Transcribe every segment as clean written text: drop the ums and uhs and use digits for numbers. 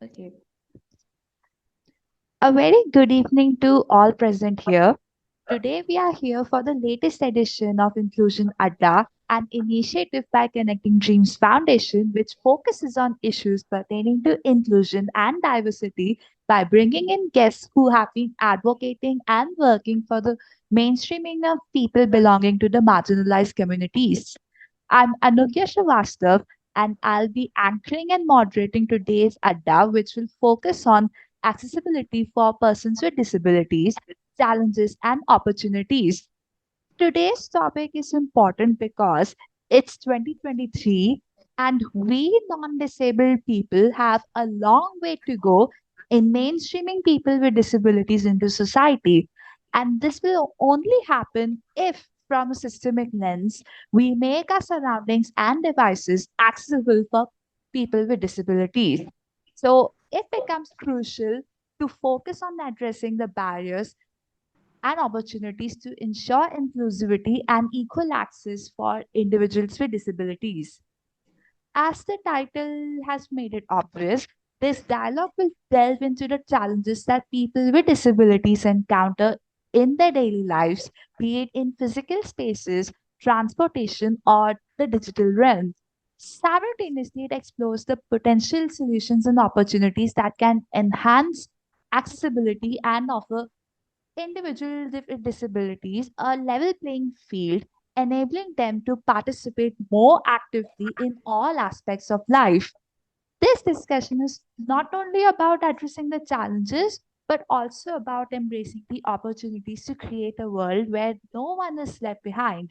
Okay. A very good evening to all present here. Today we are here for the latest edition of Inclusion Adda, an initiative by Connecting Dreams Foundation, which focuses on issues pertaining to inclusion and diversity by bringing in guests who have been advocating and working for the mainstreaming of people belonging to the marginalized communities. I'm Anugya Srivastava, and I'll be anchoring and moderating today's Adda, which will focus on accessibility for persons with disabilities, challenges, and opportunities. Today's topic is important because it's 2023 and we non disabled people have a long way to go in mainstreaming people with disabilities into society. And this will only happen if, from a systemic lens, we make our surroundings and devices accessible for people with disabilities. So it becomes crucial to focus on addressing the barriers and opportunities to ensure inclusivity and equal access for individuals with disabilities. As the title has made it obvious, this dialogue will delve into the challenges that people with disabilities encounter in their daily lives, be it in physical spaces, transportation, or the digital realm. Simultaneously, it explores the potential solutions and opportunities that can enhance accessibility and offer individuals with disabilities a level playing field, enabling them to participate more actively in all aspects of life. This discussion is not only about addressing the challenges, but also about embracing the opportunities to create a world where no one is left behind.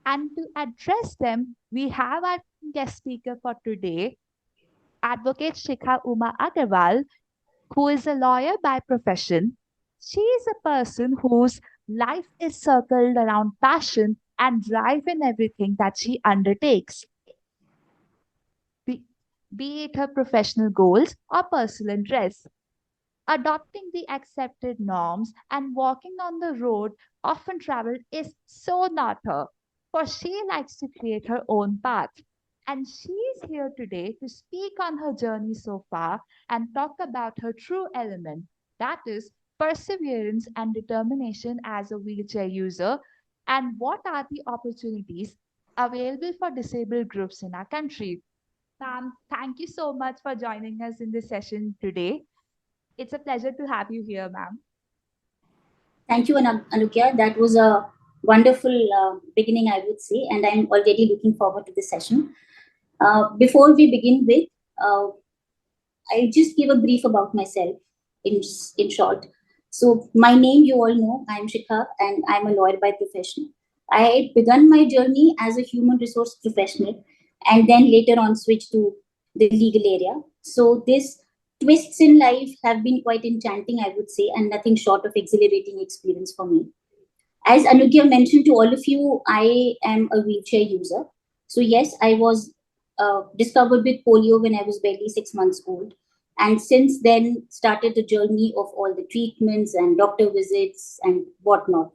And to address them, we have our guest speaker for today, Advocate Shikha Uma Agarwal, who is a lawyer by profession. She is a person whose life is circled around passion and drive in everything that she undertakes, be, be it her professional goals or personal interests. Adopting the accepted norms and walking on the road often traveled is so not her, for she likes to create her own path. And she is here today to speak on her journey so far and talk about her true element, that is, perseverance and determination as a wheelchair user, and what are the opportunities available for disabled groups in our country. Ma'am, thank you so much for joining us in this session today. It's a pleasure to have you here, ma'am. Thank you, Anugya. That was a wonderful beginning, I would say, and I'm already looking forward to the session. Before we begin with, uh, I'll just give a brief about myself in short. So, my name you all know, I'm Shikha, and I'm a lawyer by profession. I had begun my journey as a human resource professional and then later on switched to the legal area. So, this twists in life have been quite enchanting, I would say, and nothing short of exhilarating experience for me. As Anugya mentioned to all of you, I am a wheelchair user. So, yes, I was discovered with polio when I was barely 6 months old. And since then, started the journey of all the treatments and doctor visits and whatnot.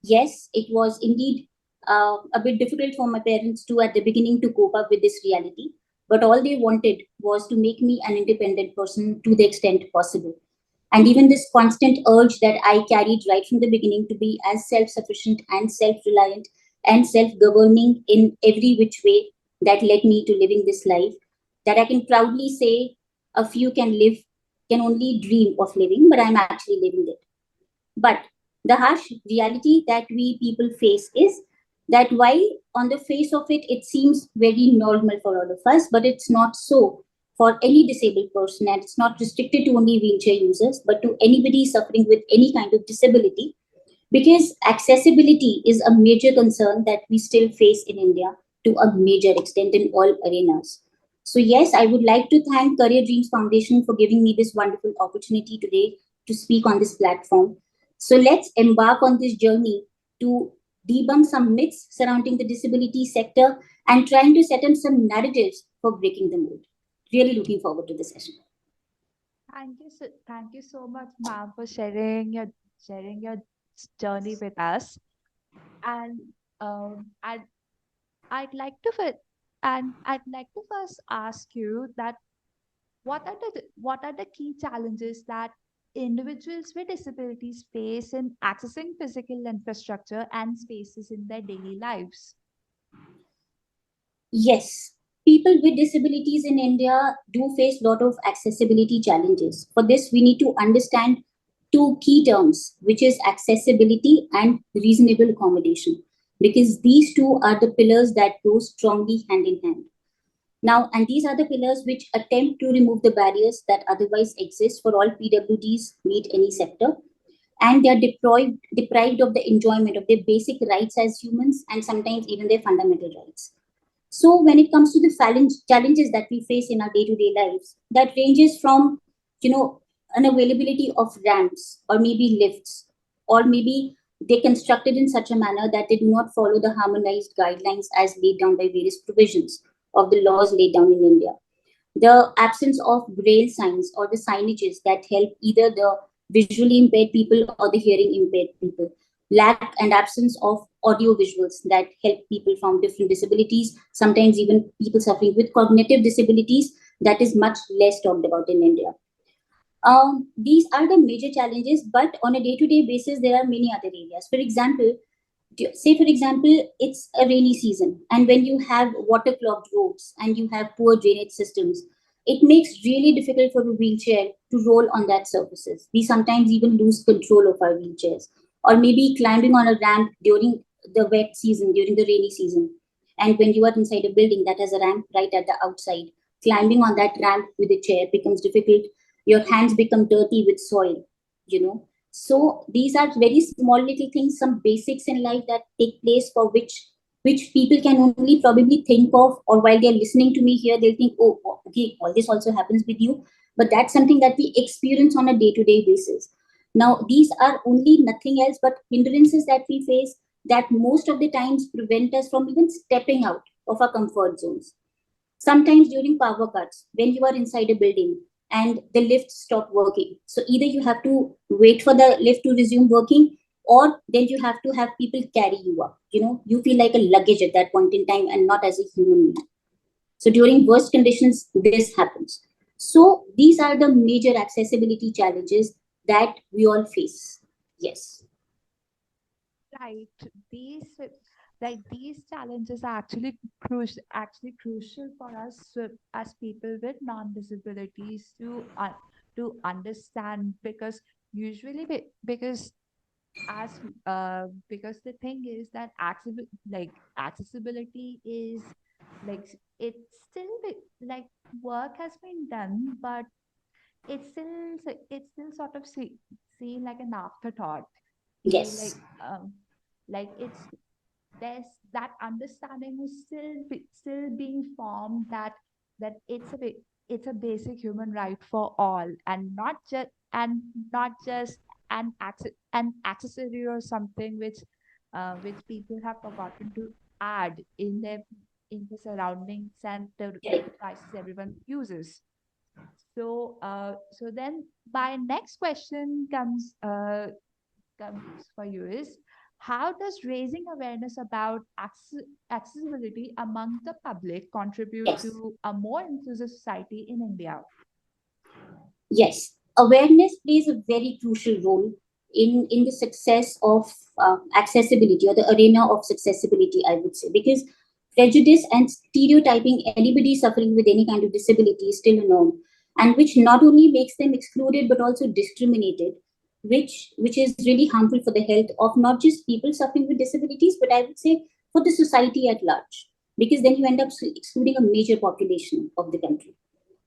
Yes, it was indeed a bit difficult for my parents too at the beginning to cope up with this reality. But all they wanted was to make me an independent person to the extent possible. And even this constant urge that I carried right from the beginning to be as self sufficient and self reliant and self governing in every which way that led me to living this life that I can proudly say a few can only dream of living, but I'm actually living it. But the harsh reality that we people face is that while on the face of it, it seems very normal for all of us, but it's not so for any disabled person. And it's not restricted to only wheelchair users, but to anybody suffering with any kind of disability. Because accessibility is a major concern that we still face in India to a major extent in all arenas. So, yes, I would like to thank Career Dreams Foundation for giving me this wonderful opportunity today to speak on this platform. So let's embark on this journey to debunk some myths surrounding the disability sector and trying to set up some narratives for breaking the mold. Really looking forward to the session. Thank you so much, ma'am, for sharing your journey with us. And I'd I'd like to first ask you that What are the key challenges that individuals with disabilities face in accessing physical infrastructure and spaces in their daily lives? Yes, people with disabilities in India do face a lot of accessibility challenges. For this, we need to understand two key terms, which is accessibility and reasonable accommodation, because these two are the pillars that go strongly hand in hand. Now, and these are the pillars which attempt to remove the barriers that otherwise exist for all PWDs, meet any sector, and they are deprived of the enjoyment of their basic rights as humans and sometimes even their fundamental rights. So when it comes to the challenges that we face in our day-to-day lives, that ranges from, unavailability of ramps or maybe lifts, or maybe they constructed in such a manner that they do not follow the harmonized guidelines as laid down by various provisions of the laws laid down in India. The absence of braille signs or the signages that help either the visually impaired people or the hearing impaired people, lack and absence of audio visuals that help people from different disabilities, sometimes even people suffering with cognitive disabilities, that is much less talked about in India. These are the major challenges, but on a day-to-day basis, there are many other areas. For example, say for example, it's a rainy season, and when you have waterlogged roads and you have poor drainage systems, it makes really difficult for a wheelchair to roll on that surfaces. We sometimes even lose control of our wheelchairs, or maybe climbing on a ramp during the wet season, during the rainy season. And when you are inside a building that has a ramp right at the outside, climbing on that ramp with a chair becomes difficult. Your hands become dirty with soil, you know. So these are very small little things, some basics in life that take place, for which people can only probably think of, or while they're listening to me here, they'll think, oh, okay, all this also happens with you. But that's something that we experience on a day-to-day basis. Now, these are only nothing else but hindrances that we face that most of the times prevent us from even stepping out of our comfort zones. Sometimes during power cuts, when you are inside a building and the lift stop working, so either you have to wait for the lift to resume working, or then you have to have people carry you up. You feel like a luggage at that point in time and not as a human being. So during worst conditions, this happens. So these are the major accessibility challenges that we all face. Yes. Right. These these challenges are actually crucial for us as people with non-disabilities to understand, because usually because the thing is that accessibility is it's still work has been done, but it's still sort of seen like an afterthought. You Yes. like it's there's that understanding is still being formed, that it's a basic human right for all, and not just an accessory or something which people have forgotten to add in the surroundings and the Correct. devices everyone uses. So then my next question comes for you is, how does raising awareness about accessibility among the public contribute Yes. to a more inclusive society in India? Yes, awareness plays a very crucial role in the success of accessibility, or the arena of accessibility, I would say, because prejudice and stereotyping anybody suffering with any kind of disability is still a norm, and which not only makes them excluded but also discriminated, which is really harmful for the health of not just people suffering with disabilities, but I would say for the society at large, because then you end up excluding a major population of the country,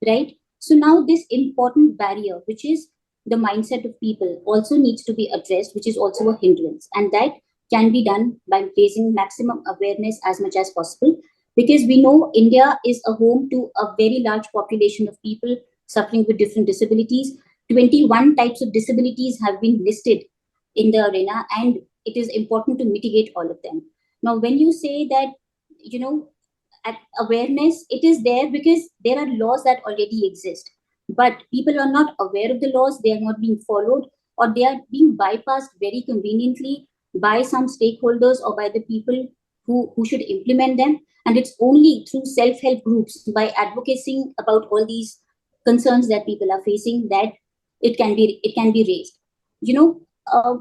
right? So now this important barrier, which is the mindset of people, also needs to be addressed, which is also a hindrance. And that can be done by raising maximum awareness as much as possible. Because we know India is a home to a very large population of people suffering with different disabilities. 21 types of disabilities have been listed in the arena, and it is important to mitigate all of them. Now, when you say that, you know, awareness, it is there because there are laws that already exist, but people are not aware of the laws, they are not being followed, or they are being bypassed very conveniently by some stakeholders or by the people who should implement them. And it's only through self-help groups, by advocating about all these concerns that people are facing, that it can be raised.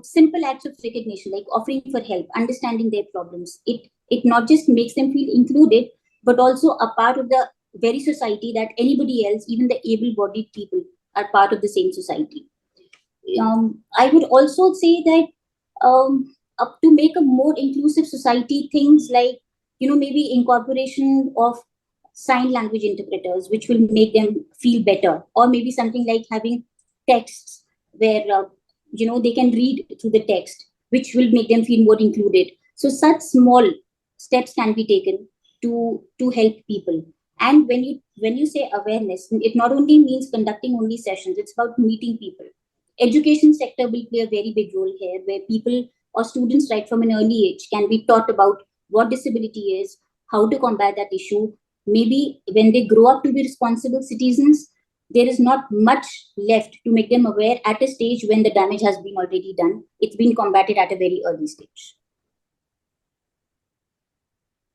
Simple acts of recognition, like offering for help, understanding their problems, it not just makes them feel included, but also a part of the very society that anybody else, even the able-bodied people, are part of the same society. I would also say that up to make a more inclusive society, things like maybe incorporation of sign language interpreters, which will make them feel better, or maybe something like having texts where they can read through the text, which will make them feel more included. So such small steps can be taken to help people. And when you say awareness, it not only means conducting only sessions, it's about meeting people. Education sector will play a very big role here, where people or students right from an early age can be taught about what disability is, how to combat that issue. Maybe when they grow up to be responsible citizens, there is not much left to make them aware at a stage when the damage has been already done. It's been combated at a very early stage.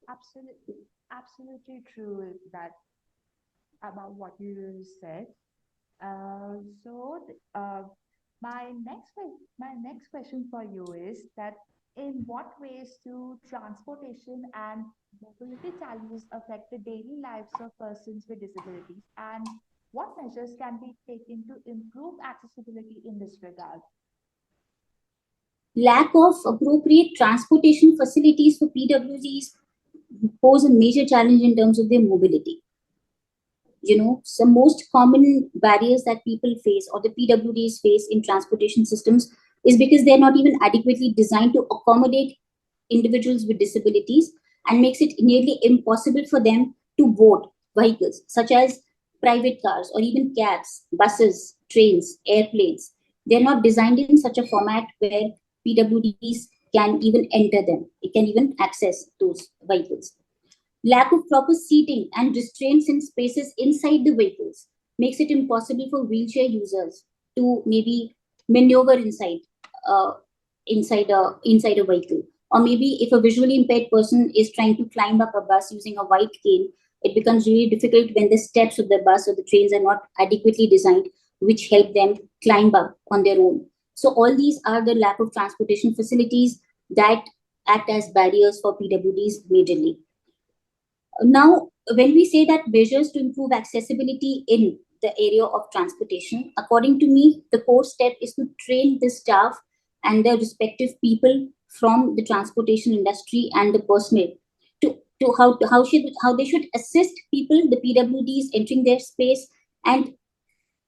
Absolutely, absolutely true that about what you said. So, my next question for you is that in what ways do transportation and mobility challenges affect the daily lives of persons with disabilities, and what measures can be taken to improve accessibility in this regard? Lack of appropriate transportation facilities for PWDs pose a major challenge in terms of their mobility. Some most common barriers that people face or the PWDs face in transportation systems is because they're not even adequately designed to accommodate individuals with disabilities, and makes it nearly impossible for them to board vehicles such as private cars or even cabs, buses, trains, airplanes. They're not designed in such a format where PWDs can even enter them. It can even access those vehicles. Lack of proper seating and restraints in spaces inside the vehicles makes it impossible for wheelchair users to maybe maneuver uh, inside a vehicle. Or maybe if a visually impaired person is trying to climb up a bus using a white cane, it becomes really difficult when the steps of the bus or the trains are not adequately designed, which help them climb up on their own. So all these are the lack of transportation facilities that act as barriers for PWDs majorly. Now, when we say that measures to improve accessibility in the area of transportation, according to me, the core step is to train the staff and the respective people from the transportation industry and the personnel how they should assist people, the PWDs entering their space, and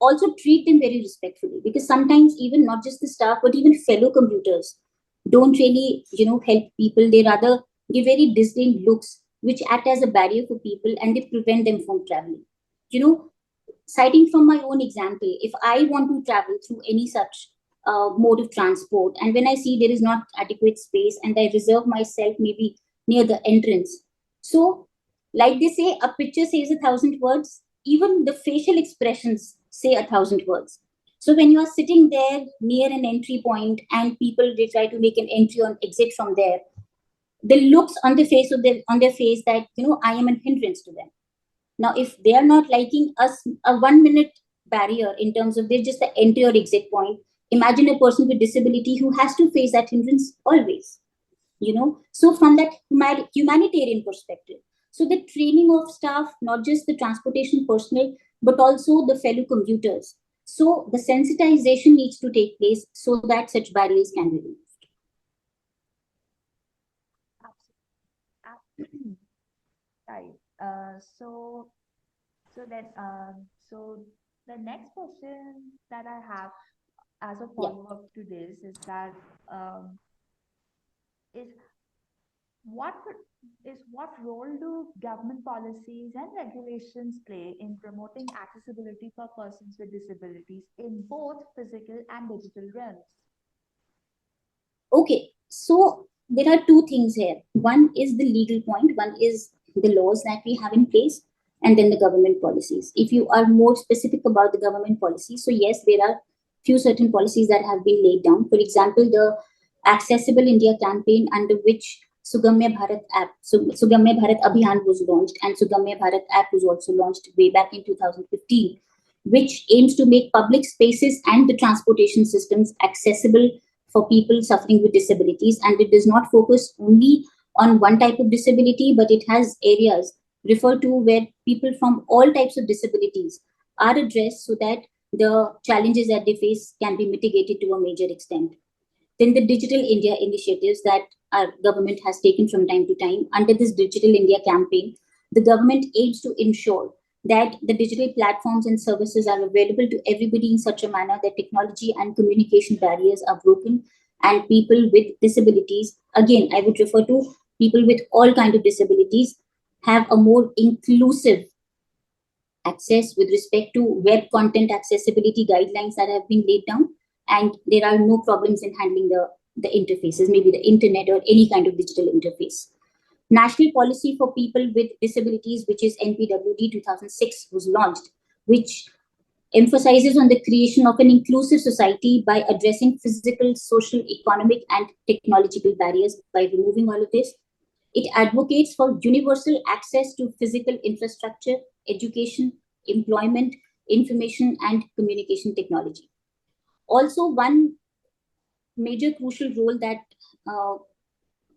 also treat them very respectfully, because sometimes even not just the staff but even fellow commuters don't really help people. They rather give very disdain looks which act as a barrier for people, and they prevent them from traveling. you know Citing from my own example, if I want to travel through any such mode of transport, and when I see there is not adequate space and I reserve myself maybe near the entrance, so like they say, a picture says 1,000 words. Even the facial expressions say 1,000 words. So when you are sitting there near an entry point and people they try to make an entry or exit from there, the looks on the face of their face that I am a hindrance to them. Now, if they are not liking us, a 1 minute barrier in terms of they're just the entry or exit point. Imagine a person with disability who has to face that hindrance always. So from that humanitarian perspective, so the training of staff, not just the transportation personnel, but also the fellow commuters. So the sensitization needs to take place so that such barriers can be removed. Absolutely. Right. So the next question that I have as a Yeah. follow-up to this is that um, is what what role do government policies and regulations play in promoting accessibility for persons with disabilities in both physical and digital realms? Okay, so there are two things here. One is the legal point, one is the laws that we have in place, and then the government policies. If you are more specific about the government policies, so yes, there are few certain policies that have been laid down. For example, the Accessible India campaign, under which Sugamya Bharat app, Sugamya Bharat Abhiyan was launched, and Sugamya Bharat app was also launched way back in 2015. which aims to make public spaces and the transportation systems accessible for people suffering with disabilities. And it does not focus only on one type of disability, but it has areas referred to where people from all types of disabilities are addressed so that the challenges that they face can be mitigated to a major extent. Then the Digital India initiatives that our government has taken from time to time. Under this Digital India campaign, the government aims to ensure that the digital platforms and services are available to everybody in such a manner that technology and communication barriers are broken and people with disabilities, again, I would refer to people with all kinds of disabilities, have a more inclusive access with respect to web content accessibility guidelines that have been laid down, and there are no problems in handling the interfaces, maybe the internet or any kind of digital interface. National Policy for People with Disabilities, which is NPWD 2006, was launched, which emphasizes on the creation of an inclusive society by addressing physical, social, economic, and technological barriers by removing all of this. It advocates for universal access to physical infrastructure, education, employment, information, and communication technology. Also, one major crucial role that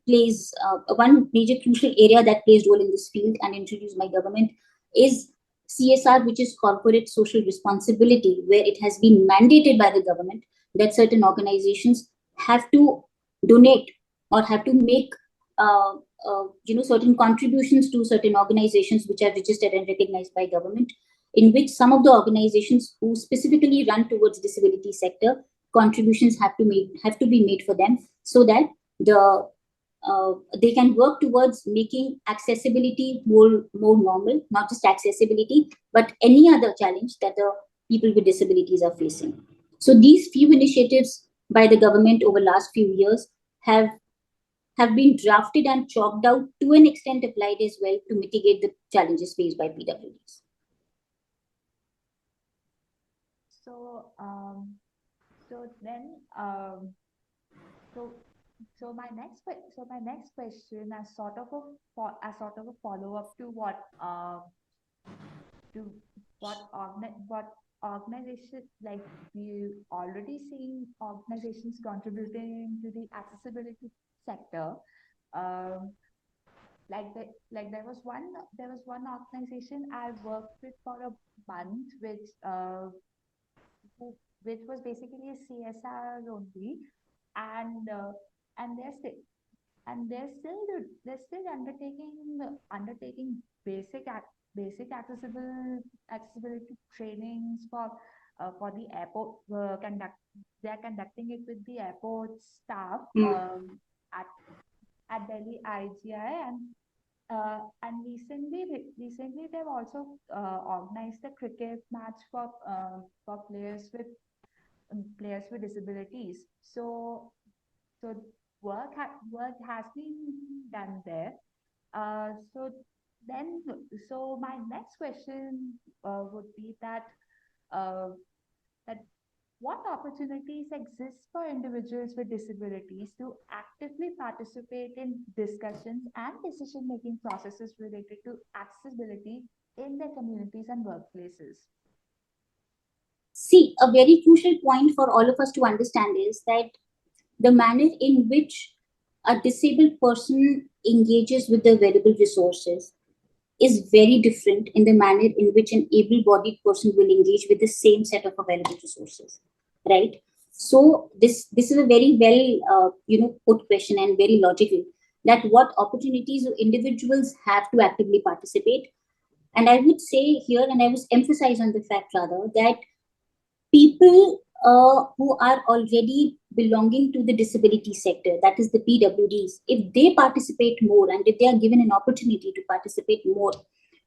plays one major crucial area that plays role in this field and introduced by government is CSR, which is corporate social responsibility, where it has been mandated by the government that certain organizations have to donate or have to make certain contributions to certain organizations which are registered and recognized by government, in which some of the organizations who specifically run towards disability sector, contributions have to be made for them so that they can work towards making accessibility more normal, not just accessibility, but any other challenge that the people with disabilities are facing. So these few initiatives by the government over last few years have been drafted and chalked out to an extent applied as well to mitigate the challenges faced by PWDs. So, so then, so my next question, as sort of a follow up to what organization, like we already seen organizations contributing to the accessibility sector. Um, there was one organization I worked with for a month, which was basically a CSR only, and and they're still they're still undertaking basic accessibility trainings for the airport. They're conducting it with the airport staff at Delhi IGI, and recently they've also organized a cricket match for players with disabilities. So work has been done there. So then, so my next question would be uh, that what opportunities exist for individuals with disabilities to actively participate in discussions and decision-making processes related to accessibility in their communities and workplaces? See, a very crucial point for all of us to understand is that the manner in which a disabled person engages with the available resources is very different in the manner in which an able-bodied person will engage with the same set of available resources, right? So this is a very well put question and very logical, that what opportunities do individuals have to actively participate. And I would say here, and I was emphasize on the fact rather, that people who are already belonging to the disability sector, that is the PWDs, if they participate more and if they are given an opportunity to participate more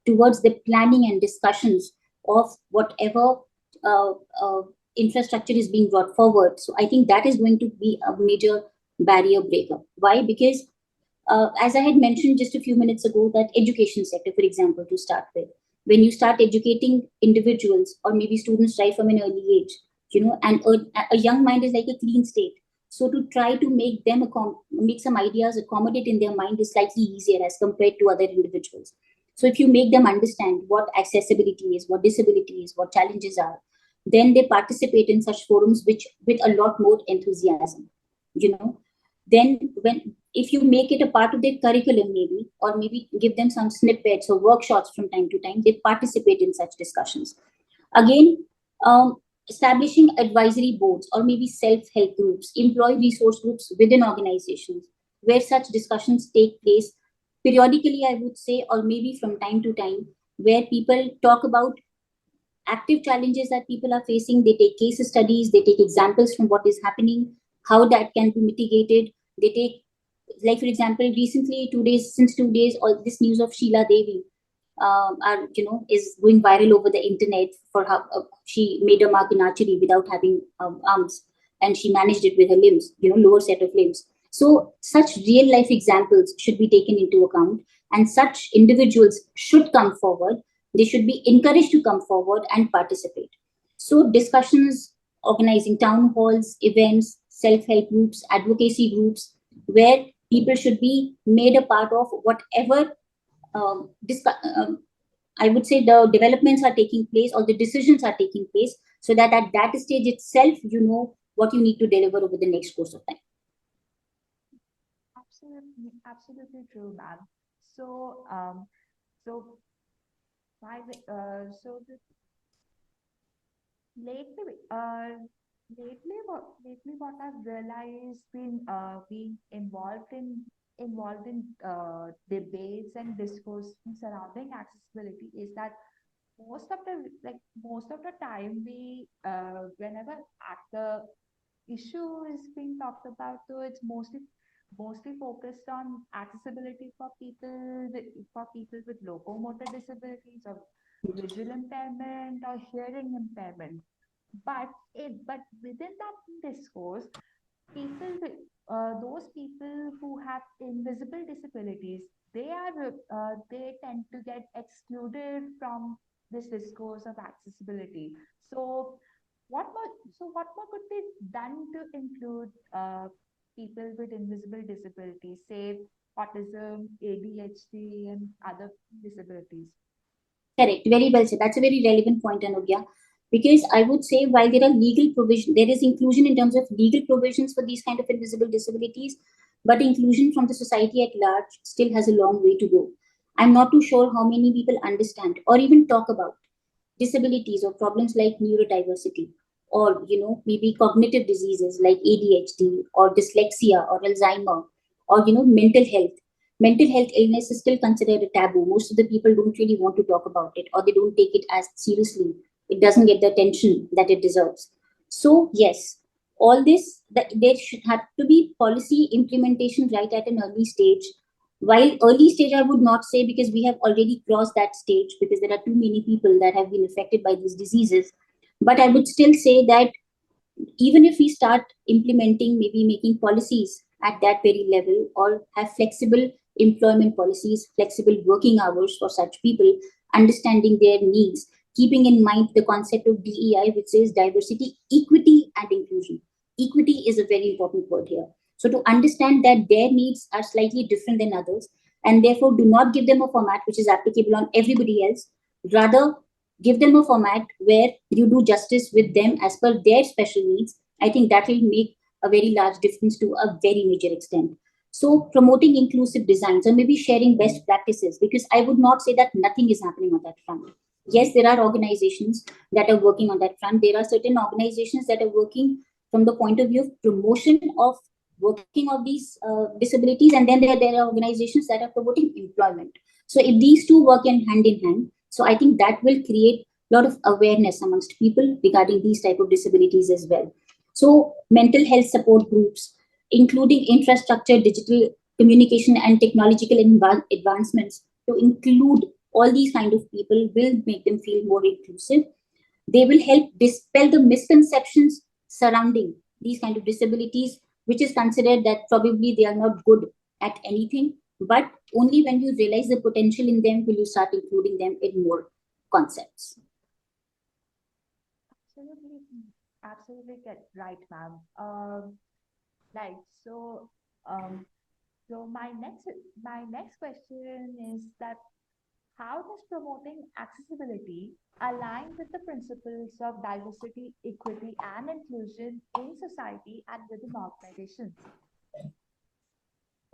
towards the planning and discussions of whatever uh, uh, infrastructure is being brought forward, so I think that is going to be a major barrier breaker. Why? Because as I had mentioned just a few minutes ago, that education sector, for example, to start with, when you start educating individuals or maybe students right from an early age, and a young mind is like a clean state. So to try to make them make some ideas accommodate in their mind is slightly easier as compared to other individuals. So if you make them understand what accessibility is, what disability is, what challenges are, then they participate in such forums which with a lot more enthusiasm. You know, then when if you make it a part of their curriculum, maybe, or maybe give them some snippets or workshops from time to time, they participate in such discussions. Again, establishing advisory boards or maybe self-help groups, employee resource groups within organizations where such discussions take place periodically, I would say, or maybe from time to time, where people talk about active challenges that people are facing. They take case studies, they take examples from what is happening, how that can be mitigated. They take, like for example, recently 2 days, since 2 days, all this news of Sheila Devi, are is going viral over the internet for how she made a mark in archery without having arms, and she managed it with her limbs, lower set of limbs. So such real life examples should be taken into account, and such individuals should come forward. They should be encouraged to come forward and participate. So discussions, organizing town halls, events, self-help groups, advocacy groups, where people should be made a part of whatever I would say the developments are taking place or the decisions are taking place, so that at that stage itself, you know what you need to deliver over the next course of time. Absolutely, absolutely true, ma'am. So, so so lately, lately what I've realized being involved in debates and discourse surrounding accessibility is that most of the time we whenever at the issue is being talked about, so it's mostly focused on accessibility for people with locomotor disabilities or visual impairment or hearing impairment. But within that discourse, people those people who have invisible disabilities, they tend to get excluded from this discourse of accessibility. So what more could be done to include people with invisible disabilities, say autism, ADHD, and other disabilities? Correct. Very well said. That's a very relevant point, Anugya. Because I would say while there are legal provision, there is inclusion in terms of legal provisions for these kind of invisible disabilities, but inclusion from the society at large still has a long way to go. I'm not too sure how many people understand or even talk about disabilities or problems like neurodiversity, or maybe cognitive diseases like ADHD or dyslexia or Alzheimer, or mental health illness is still considered a taboo. Most of the people don't really want to talk about it, or they don't take it as seriously. It doesn't get the attention that it deserves. So yes, all this, that there should have to be policy implementation right at an early stage. While early stage, I would not say, because we have already crossed that stage, because there are too many people that have been affected by these diseases. But I would still say that even if we start implementing, maybe making policies at that very level, or have flexible employment policies, flexible working hours for such people, understanding their needs, keeping in mind the concept of DEI, which says diversity, equity, and inclusion. Equity is a very important word here. So to understand that their needs are slightly different than others, and therefore do not give them a format which is applicable on everybody else. Rather, give them a format where you do justice with them as per their special needs. I think that will make a very large difference to a very major extent. So promoting inclusive designs, or maybe sharing best practices, because I would not say that nothing is happening on that front. Yes, there are organizations that are working on that front. There are certain organizations that are working from the point of view of promotion of working of these disabilities, and then there are organizations that are promoting employment. So if these two work in hand, so I think that will create a lot of awareness amongst people regarding these type of disabilities as well. So mental health support groups, including infrastructure, digital communication, and technological advancements to include all these kind of people, will make them feel more inclusive. They will help dispel the misconceptions surrounding these kind of disabilities, which is considered that probably they are not good at anything. But only when you realize the potential in them will you start including them in more concepts. Absolutely, absolutely get right, ma'am. Right. Um, so my next question is that How does promoting accessibility align with the principles of diversity, equity, and inclusion in society and within organizations?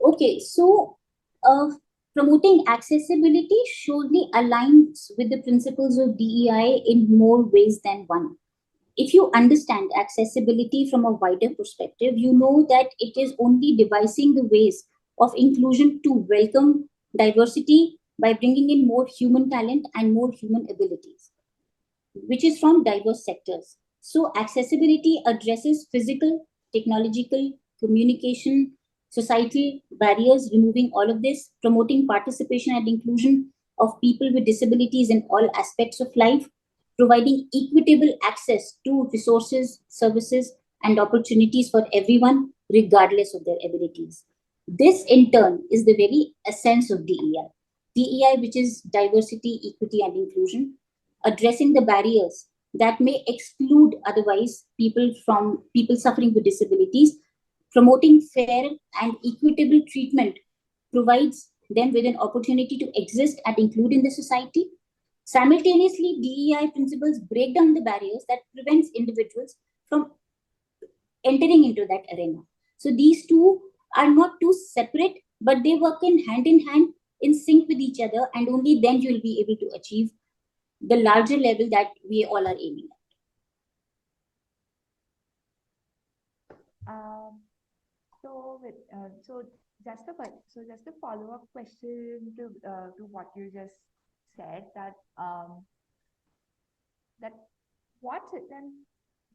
Okay, so uh, promoting accessibility surely aligns with the principles of DEI in more ways than one. If you understand accessibility from a wider perspective, you know that it is only devising the ways of inclusion to welcome diversity by bringing in more human talent and more human abilities, which is from diverse sectors. So, accessibility addresses physical, technological, communication, societal barriers, removing all of this, promoting participation and inclusion of people with disabilities in all aspects of life, providing equitable access to resources, services, and opportunities for everyone, regardless of their abilities. This, in turn, is the very essence of DEI. DEI, which is diversity, equity, and inclusion, addressing the barriers that may exclude otherwise people suffering with disabilities, promoting fair and equitable treatment provides them with an opportunity to exist and include in the society. Simultaneously, DEI principles break down the barriers that prevents individuals from entering into that arena. So these two are not too separate, but they work in hand, in sync with each other, and only then you will be able to achieve the larger level that we all are aiming at. Um, so just a follow-up question to what you just said, that what then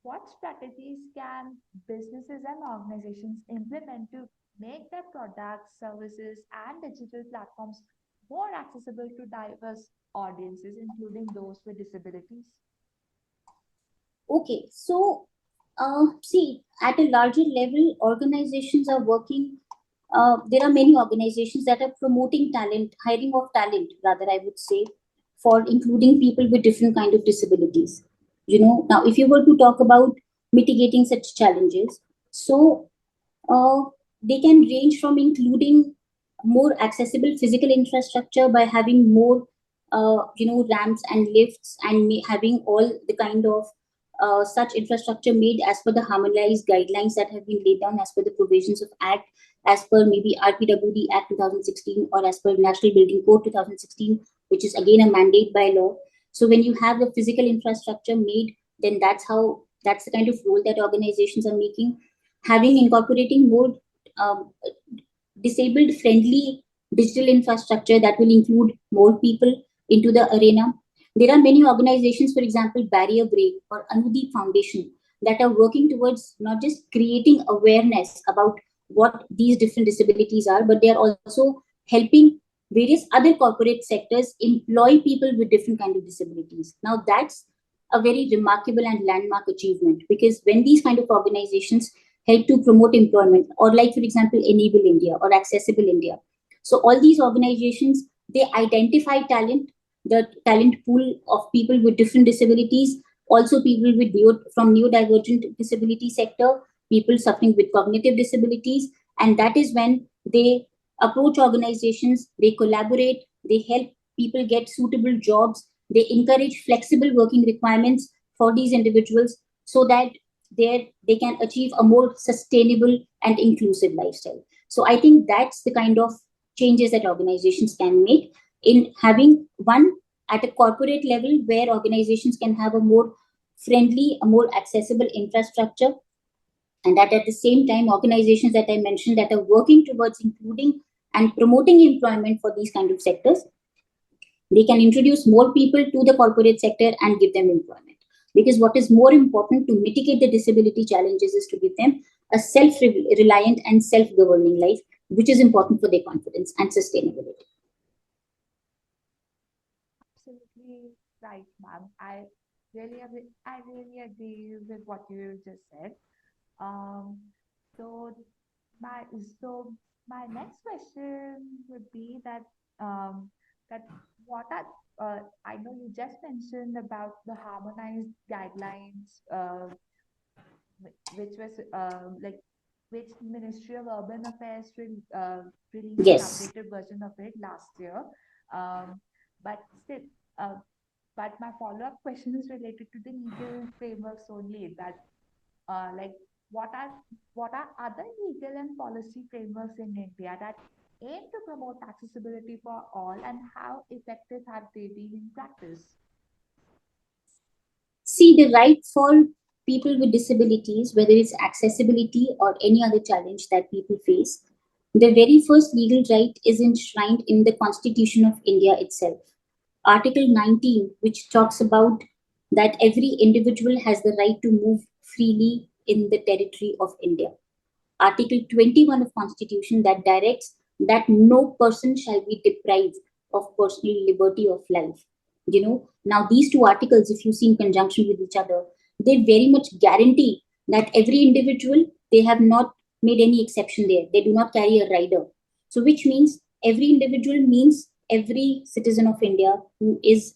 what strategies can businesses and organizations implement to make their products, services, and digital platforms more accessible to diverse audiences, including those with disabilities? Okay, so see, at a larger level, organizations are working. There are many organizations that are promoting talent, hiring of talent, rather, I would say, for including people with different kind of disabilities. You know, now if you were to talk about mitigating such challenges, so uh, they can range from including more accessible physical infrastructure by having more, ramps and lifts, and having all the kind of such infrastructure made as per the harmonized guidelines that have been laid down as per the provisions of Act, as per maybe RPWD Act 2016, or as per National Building Code 2016, which is again a mandate by law. So when you have the physical infrastructure made, then that's the kind of role that organizations are making, having incorporating more um, disabled friendly digital infrastructure that will include more people into the arena. There are many organizations, for example, Barrier Break or Anudeep Foundation, that are working towards not just creating awareness about what these different disabilities are, but they are also helping various other corporate sectors employ people with different kind of disabilities. Now that's a very remarkable and landmark achievement, because when these kind of organizations help to promote employment, or like for example Enable India or Accessible India, so all these organizations, they identify talent, the talent pool of people with different disabilities, also people with from neurodivergent disability sector, people suffering with cognitive disabilities, and that is when they approach organizations, they collaborate, they help people get suitable jobs, they encourage flexible working requirements for these individuals, so that they can achieve a more sustainable and inclusive lifestyle. So I think that's the kind of changes that organizations can make in having one at a corporate level, where organizations can have a more friendly, a more accessible infrastructure, and that at the same time, organizations that I mentioned that are working towards including and promoting employment for these kind of sectors, they can introduce more people to the corporate sector and give them employment. Because what is more important to mitigate the disability challenges is to give them a self-reliant and self-governing life, which is important for their confidence and sustainability. Absolutely right, ma'am. I really agree with what you just said. Um, so my so my next question would be that what are I know you just mentioned about the harmonized guidelines, which was which Ministry of Urban Affairs released an Yes. updated version of it last year. Um, But still, uh, but my follow-up question is related to the legal frameworks only. That like what are what are other legal and policy frameworks in India that aim to promote accessibility for all, and how effective have they been in practice? See, the right for people with disabilities, whether it's accessibility or any other challenge that people face, the very first legal right is enshrined in the Constitution of India itself. Article 19, which talks about that every individual has the right to move freely in the territory of India. Article 21 of Constitution that directs that no person shall be deprived of personal liberty of life. Now these two articles, if you see in conjunction with each other, they very much guarantee that every individual, they have not made any exception there. They do not carry a rider. So which means every individual means every citizen of India who is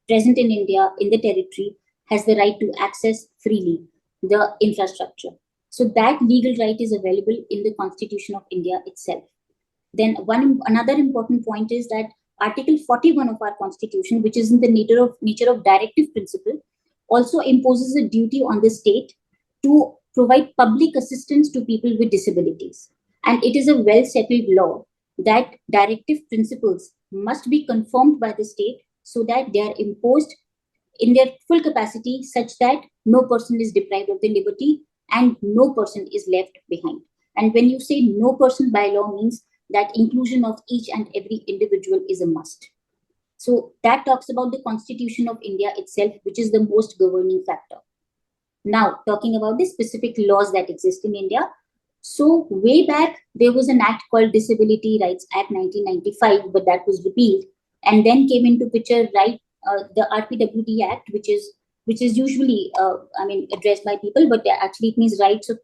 present in India, in the territory, has the right to access freely the infrastructure. So that legal right is available in the Constitution of India itself. Then another important point is that Article 41 of our Constitution, which is in the nature of directive principle, also imposes a duty on the state to provide public assistance to people with disabilities. And it is a well settled law that directive principles must be confirmed by the state so that they are imposed in their full capacity, such that no person is deprived of the liberty and no person is left behind. And when you say no person by law, means that inclusion of each and every individual is a must. So that talks about the Constitution of India itself, which is the most governing factor. Now, talking about the specific laws that exist in India. So, way back, there was an act called Disability Rights Act 1995, but that was repealed. And then came into picture, the RPWD Act, which is usually, addressed by people, but actually it means Rights of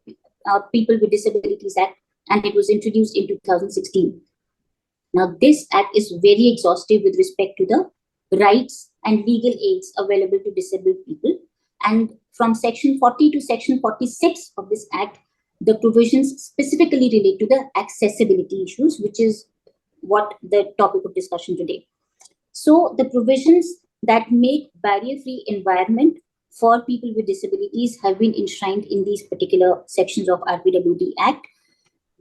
People with Disabilities Act, and it was introduced in 2016. Now, this act is very exhaustive with respect to the rights and legal aids available to disabled people. And from Section 40 to Section 46 of this act, the provisions specifically relate to the accessibility issues, which is what the topic of discussion today. So, the provisions that make barrier-free environment for people with disabilities have been enshrined in these particular sections of RPWD Act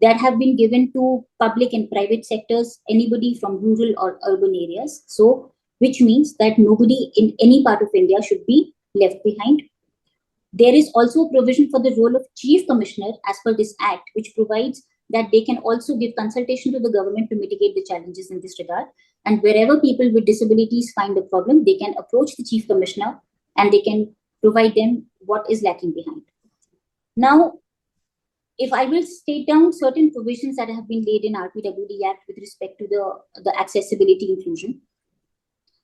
that have been given to public and private sectors, anybody from rural or urban areas. So, which means that nobody in any part of India should be left behind. There is also a provision for the role of Chief Commissioner as per this Act, which provides that they can also give consultation to the government to mitigate the challenges in this regard. And wherever people with disabilities find a problem, they can approach the Chief Commissioner and they can provide them what is lacking behind. Now, if I will state down certain provisions that have been laid in RPWD Act with respect to the accessibility inclusion.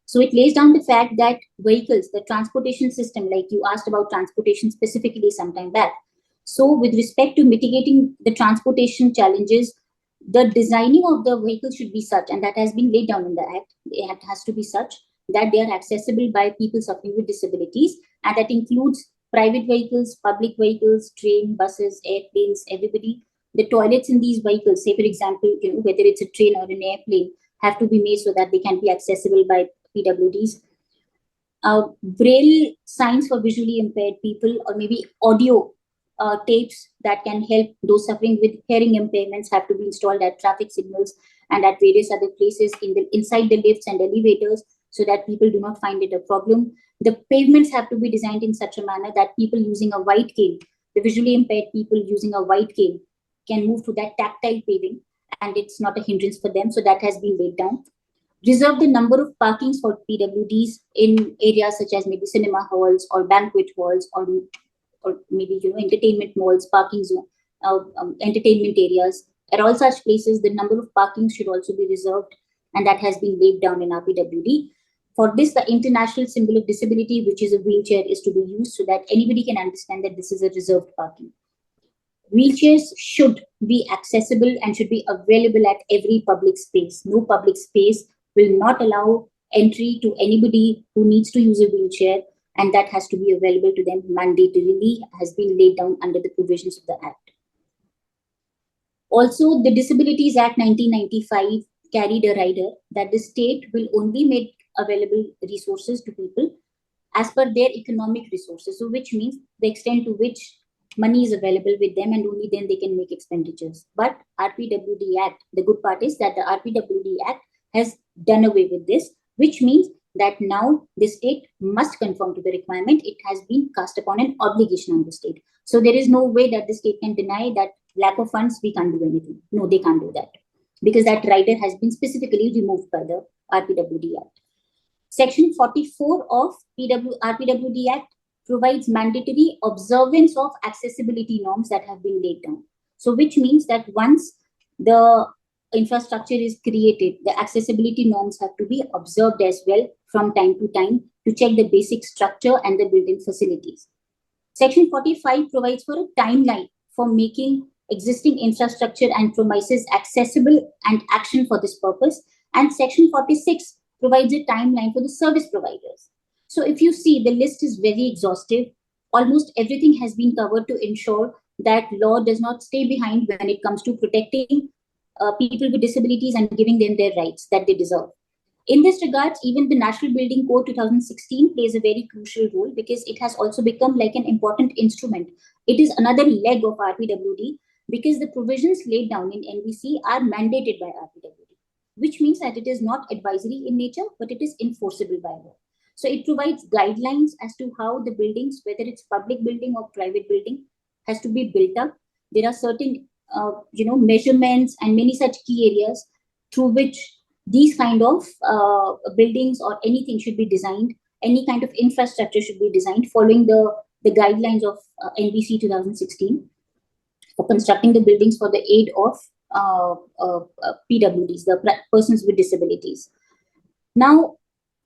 So it lays down the fact that vehicles, the transportation system, like you asked about transportation specifically some time back. So with respect to mitigating the transportation challenges, the designing of the vehicle should be such, and that has been laid down in the Act. It has to be such that they are accessible by people suffering with disabilities, and that includes private vehicles, public vehicles, train, buses, airplanes, everybody. The toilets in these vehicles, say for example, whether it's a train or an airplane, have to be made so that they can be accessible by PwDs. Braille signs for visually impaired people, or maybe audio tapes that can help those suffering with hearing impairments, have to be installed at traffic signals and at various other places inside the lifts and elevators, so that people do not find it a problem. The pavements have to be designed in such a manner that people using a white cane, the visually impaired people using a white cane, can move to that tactile paving, and it's not a hindrance for them. So that has been laid down. Reserve the number of parkings for PWDs in areas such as maybe cinema halls or banquet halls, or maybe entertainment malls, parking zone, entertainment areas. At all such places, the number of parkings should also be reserved, and that has been laid down in RPWD. For this, the international symbol of disability, which is a wheelchair, is to be used so that anybody can understand that this is a reserved parking. Wheelchairs should be accessible and should be available at every public space. No public space will not allow entry to anybody who needs to use a wheelchair, and that has to be available to them mandatorily, has been laid down under the provisions of the Act. Also, the Disabilities Act 1995 carried a rider that the state will only make available resources to people as per their economic resources. So which means the extent to which money is available with them, and only then they can make expenditures. But RPWD Act, the good part is that the RPWD Act has done away with this, which means that now the state must conform to the requirement. It has been cast upon an obligation on the state. So there is no way that the state can deny that lack of funds, we can't do anything. No, they can't do that, because that rider has been specifically removed by the RPWD Act. Section 44 of RPWD Act provides mandatory observance of accessibility norms that have been laid down. So which means that once the infrastructure is created, the accessibility norms have to be observed as well from time to time to check the basic structure and the building facilities. Section 45 provides for a timeline for making existing infrastructure and premises accessible and action for this purpose. And Section 46 provides a timeline for the service providers. So if you see, the list is very exhaustive. Almost everything has been covered to ensure that law does not stay behind when it comes to protecting people with disabilities and giving them their rights that they deserve. In this regard, even the National Building Code 2016 plays a very crucial role, because it has also become like an important instrument. It is another leg of RPWD, because the provisions laid down in NBC are mandated by RPWD, which means that it is not advisory in nature, but it is enforceable by law. So it provides guidelines as to how the buildings, whether it's public building or private building, has to be built up. There are certain measurements and many such key areas through which these kind of buildings or anything should be designed. Any kind of infrastructure should be designed following the guidelines of NBC 2016 for constructing the buildings for the aid of PWDs, the persons with disabilities. Now,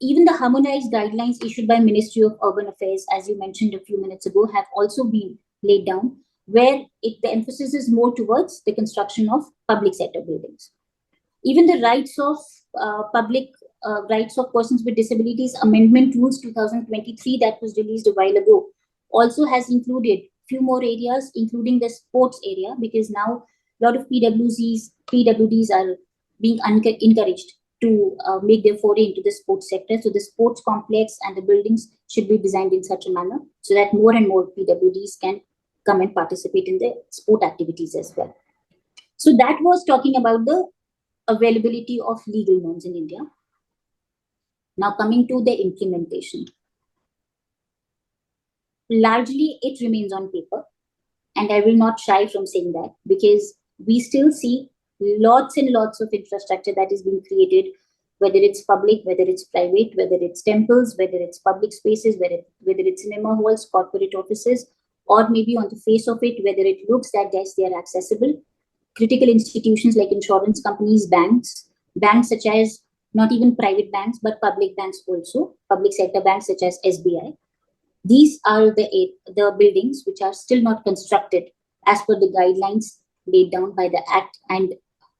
even the harmonized guidelines issued by Ministry of Urban Affairs, as you mentioned a few minutes ago, have also been laid down, where the emphasis is more towards the construction of public sector buildings. Even the rights of rights of persons with disabilities amendment rules 2023 that was released a while ago also has included few more areas, including the sports area, because now a lot of PWDs are being encouraged to make their foray into the sports sector. So the sports complex and the buildings should be designed in such a manner so that more and more PWDs can come and participate in the sport activities as well. So that was talking about the availability of legal norms in India. Now coming to the implementation. Largely, it remains on paper, and I will not shy from saying that, because we still see lots and lots of infrastructure that is being created, whether it's public, whether it's private, whether it's temples, whether it's public spaces, whether it's cinema halls, corporate offices, or maybe on the face of it, whether it looks that yes, they are accessible. Critical institutions like insurance companies, banks such as not even private banks, but public banks also, public sector banks such as SBI. These are the buildings which are still not constructed as per the guidelines laid down by the Act and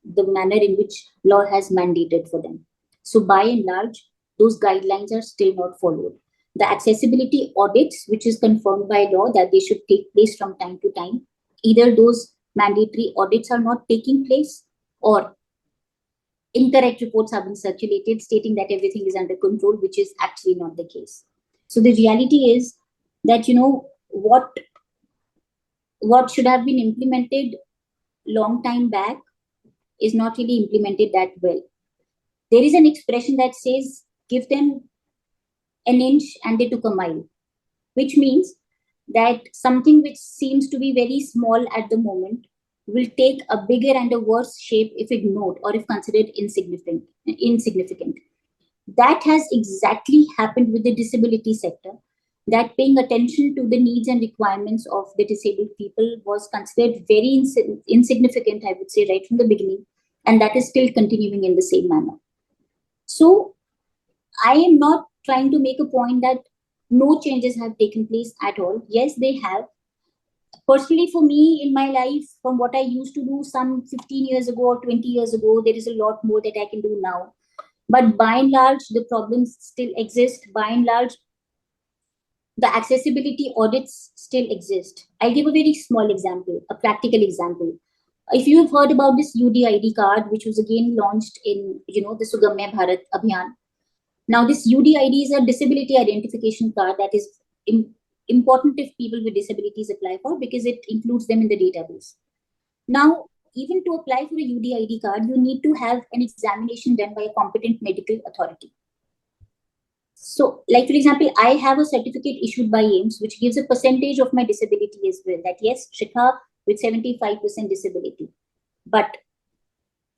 the manner in which law has mandated for them. So by and large, those guidelines are still not followed. The accessibility audits, which is confirmed by law that they should take place from time to time, either those mandatory audits are not taking place, or incorrect reports have been circulated stating that everything is under control, which is actually not the case. So the reality is that, what should have been implemented long time back is not really implemented that well. There is an expression that says, give them an inch and they took a mile, which means that something which seems to be very small at the moment will take a bigger and a worse shape if ignored or if considered insignificant. That has exactly happened with the disability sector, that paying attention to the needs and requirements of the disabled people was considered very insignificant, I would say, right from the beginning, and that is still continuing in the same manner. So I am not trying to make a point that no changes have taken place at all. Yes, they have. Personally, for me, in my life, from what I used to do some 15 years ago or 20 years ago, there is a lot more that I can do now. But by and large, the problems still exist. By and large, the accessibility audits still exist. I'll give a very small example, a practical example. If you have heard about this UDID card, which was again launched in, the Sugamya Bharat Abhiyan. Now, this UDID is a disability identification card that is important if people with disabilities apply for, because it includes them in the database. Now, even to apply for a UDID card, you need to have an examination done by a competent medical authority. So, like for example, I have a certificate issued by AIMS, which gives a percentage of my disability as well. That yes, Shikha with 75% disability. But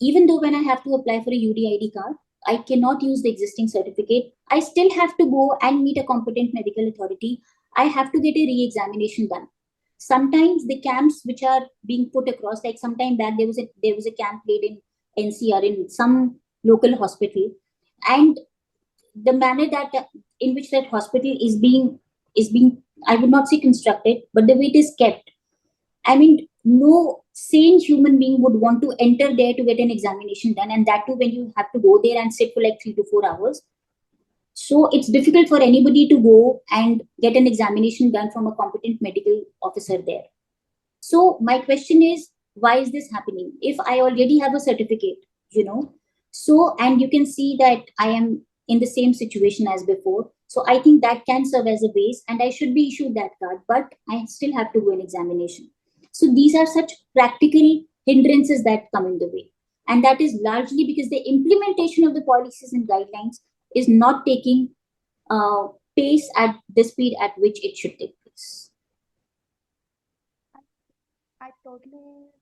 even though when I have to apply for a UDID card, I cannot use the existing certificate. I still have to go and meet a competent medical authority. I have to get a re-examination done. Sometimes the camps which are being put across, like sometime back there was a camp played in NCR in some local hospital, and the manner that in which that hospital is being, I would not say constructed, but the way it is kept, I mean, no sane human being would want to enter there to get an examination done, and that too when you have to go there and sit for like 3 to 4 hours. So it's difficult for anybody to go and get an examination done from a competent medical officer there. So my question is, why is this happening? If I already have a certificate, and you can see that I am in the same situation as before. So I think that can serve as a base, and I should be issued that card, but I still have to go an examination. So these are such practical hindrances that come in the way. And that is largely because the implementation of the policies and guidelines is not taking pace at the speed at which it should take place. I totally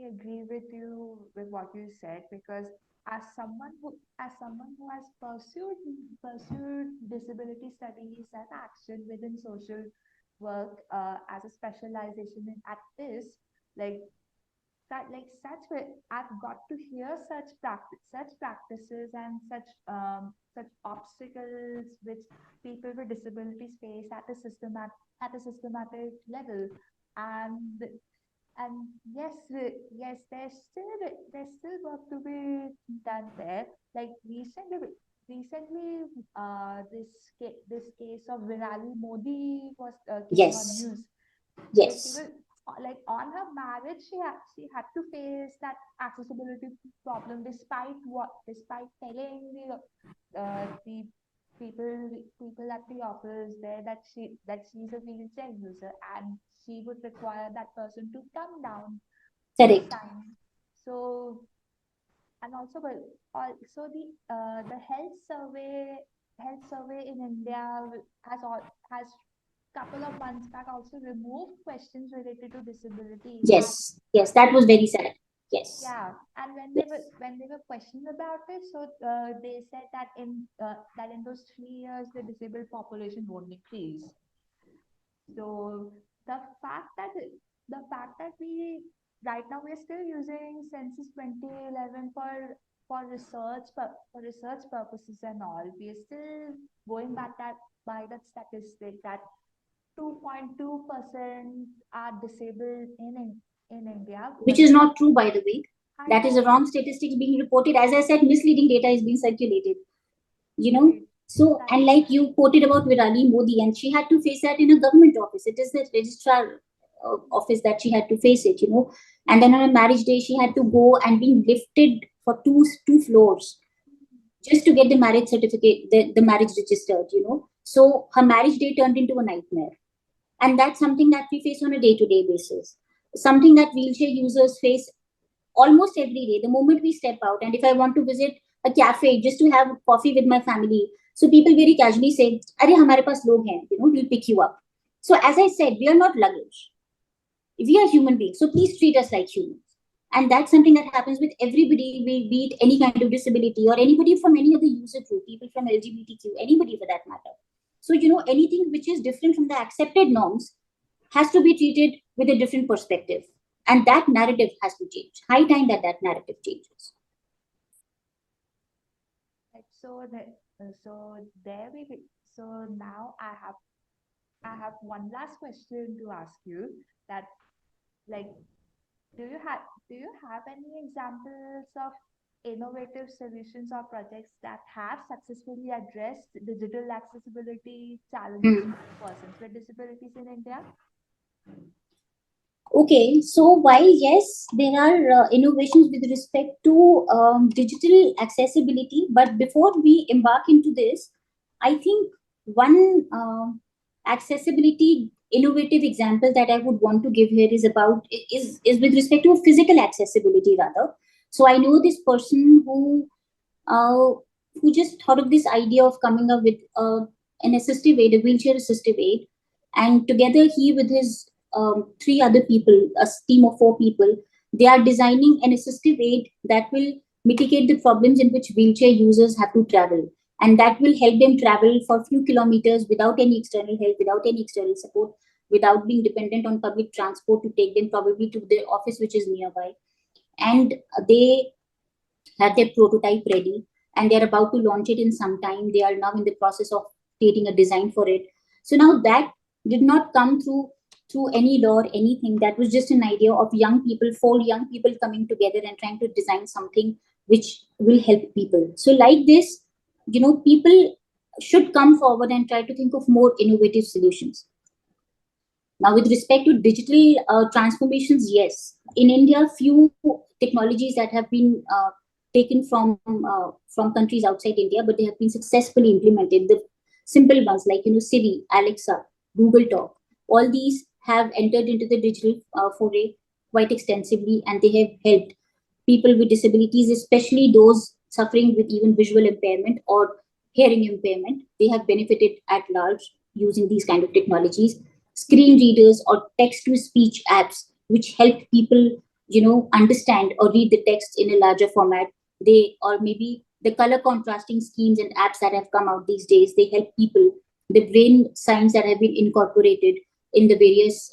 agree with you with what you said, because as someone who has pursued disability studies and action within social work as a specialization at this, like I've got to hear such practices and such obstacles which people with disabilities face at a systematic level. And and yes, there's still work to be done there. Like recently, this case of Virali Modi was came on Yes, news. Like she yes, was like on her marriage, she had to face that accessibility problem, despite telling the people at the office there that she's a wheelchair user, and she would require that person to come down to correct. sign. So, and also, but also the health survey in India has couple of months back also removed questions related to disability. And Yes, yes, that was when very sad. Yes, yeah, and yes, when they were questioned about it, so they said that in those 3 years the disabled population won't increase. So the fact that we right now we're still using census 2011 for research purposes and all, we are still going back that by that statistic that 2.2% are disabled in India, which but is then not true, by the way. I That is a know, wrong statistics being reported. As I said, misleading data is being circulated, you know. right, So, right, and like you quoted about Virali Modi, and she had to face that in a government office. It is the registrar office that she had to face it, And then on a marriage day, she had to go and being lifted for two floors just to get the marriage certificate, the marriage registered. So her marriage day turned into a nightmare. And that's something that we face on a day-to-day basis, something that wheelchair users face almost every day. The moment we step out, and if I want to visit a cafe just to have coffee with my family, so people very casually say, "Arey, hamare paas log hain, we'll pick you up." So as I said, we are not luggage. We are human beings, so please treat us like humans. And that's something that happens with everybody, be it any kind of disability or anybody from any other user group, people from LGBTQ, anybody for that matter. So anything which is different from the accepted norms has to be treated with a different perspective. And that narrative has to change. High time that that narrative changes. right. So there we be. So now I have one last question to ask you. That, like, do you have any examples of innovative solutions or projects that have successfully addressed digital accessibility challenges Hmm. for persons with disabilities in India? Okay, so while yes, there are innovations with respect to digital accessibility, but before we embark into this, I think one accessibility innovative example that I would want to give here is about is with respect to physical accessibility rather. So I know this person uh, who just thought of this idea of coming up with an assistive aid, a wheelchair assistive aid, and together he with his three other people, a team of four people, they are designing an assistive aid that will mitigate the problems in which wheelchair users have to travel, and that will help them travel for a few kilometers without any external help, without any external support, without being dependent on public transport to take them probably to their office which is nearby. And they had their prototype ready and they're about to launch it in some time. They are now in the process of creating a design for it. So now that did not come through any law or anything. That was just an idea of young people, four young people coming together and trying to design something which will help people. So like this, people should come forward and try to think of more innovative solutions. Now, with respect to digital transformations, yes, in India, few technologies that have been taken from countries outside India, but they have been successfully implemented. The simple ones like Siri, Alexa, Google Talk, all these have entered into the digital foray quite extensively, and they have helped people with disabilities, especially those suffering with even visual impairment or hearing impairment. They have benefited at large using these kind of technologies. Screen readers or text to speech apps which help people understand or read the text in a larger format. They, or maybe the color contrasting schemes and apps that have come out these days, they help people. The brain science that have been incorporated in the various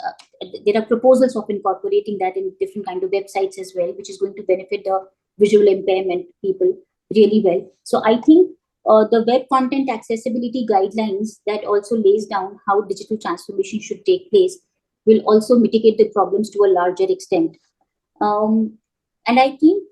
there are proposals of incorporating that in different kind of websites as well, which is going to benefit the visual impairment people really well. So I think the web content accessibility guidelines that also lays down how digital transformation should take place will also mitigate the problems to a larger extent. And I think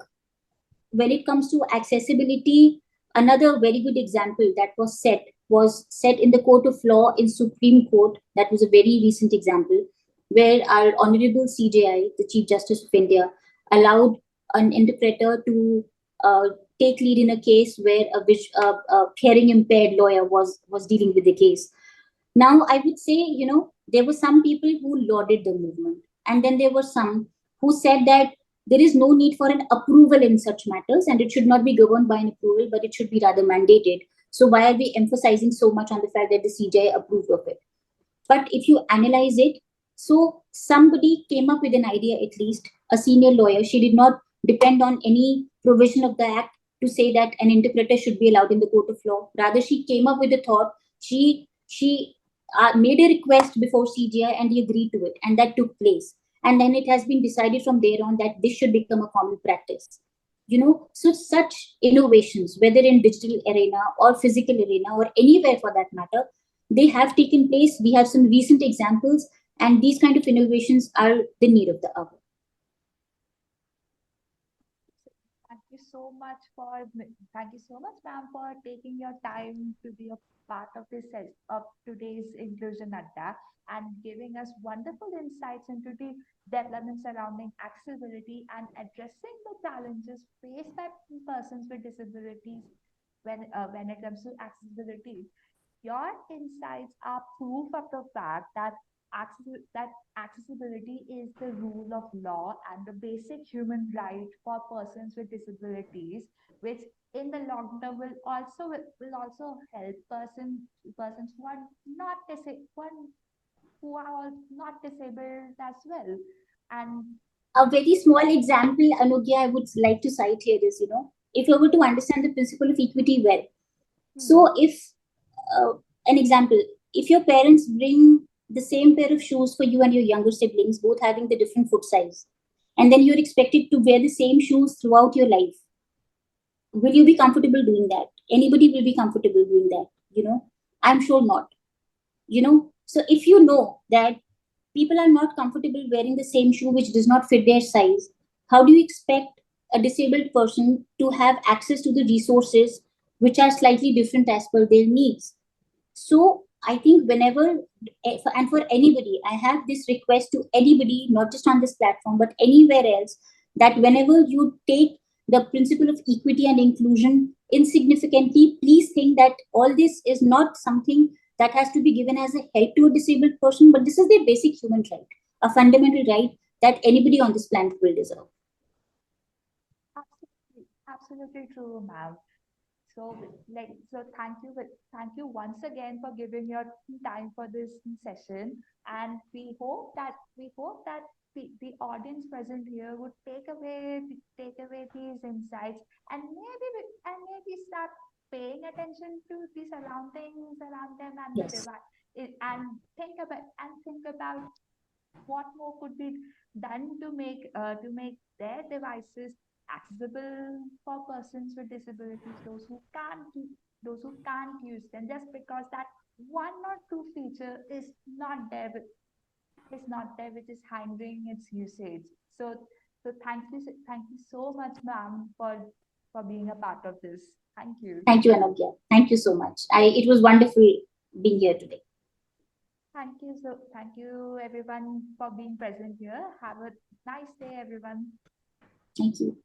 when it comes to accessibility, another very good example that was set in the court of law in Supreme Court. That was a very recent example where our Honorable CJI, the Chief Justice of India, allowed an interpreter to uh, take lead in a case where a hearing impaired lawyer was dealing with the case. Now, I would say, there were some people who lauded the movement, and then there were some who said that there is no need for an approval in such matters, and it should not be governed by an approval, but it should be rather mandated. So, why are we emphasizing so much on the fact that the CJI approved of it? But if you analyze it, so somebody came up with an idea, at least a senior lawyer. She did not depend on any provision of the act to say that an interpreter should be allowed in the court of law. Rather, she came up with a thought. She made a request before CGI and he agreed to it, and that took place. And then it has been decided from there on that this should become a common practice. So such innovations, whether in digital arena or physical arena or anywhere for that matter, they have taken place. We have some recent examples, and these kind of innovations are the need of the hour. Thank you so much thank you so much, ma'am, for taking your time to be a part of of today's Inclusion Adda and giving us wonderful insights into the development surrounding accessibility and addressing the challenges faced by persons with disabilities when it comes to accessibility. Your insights are proof of the fact that accessibility is the rule of law and the basic human right for persons with disabilities, which in the long term will also help persons who are not disabled as well. And A very small example, Anugya, I would like to cite here is, if you were to understand the principle of equity well. So, if an example, if your parents bring the same pair of shoes for you and your younger siblings, both having the different foot size, and then you're expected to wear the same shoes throughout your life, will you be comfortable doing that? Anybody will be comfortable doing that, I'm sure not. So if you know that people are not comfortable wearing the same shoe which does not fit their size, how do you expect a disabled person to have access to the resources which are slightly different as per their needs? So I think whenever, and for anybody, I have this request to anybody, not just on this platform, but anywhere else, that whenever you take the principle of equity and inclusion insignificantly, please think that all this is not something that has to be given as a help to a disabled person, but this is their basic human right, a fundamental right that anybody on this planet will deserve. Absolutely true, ma'am. So, thank you once again for giving your time for this session. And we hope that the audience present here would take away these insights and maybe start paying attention to the surroundings around them and the Yes. device and think about what more could be done to make their devices accessible for persons with disabilities, those who can't use them just because that one or two feature is not there, which is hindering its usage. So thank you so much, ma'am, for being a part of this. Thank you. Thank you, Anugya. Thank you so much. It was wonderful being here today. Thank you everyone for being present here. Have a nice day, everyone. Thank you.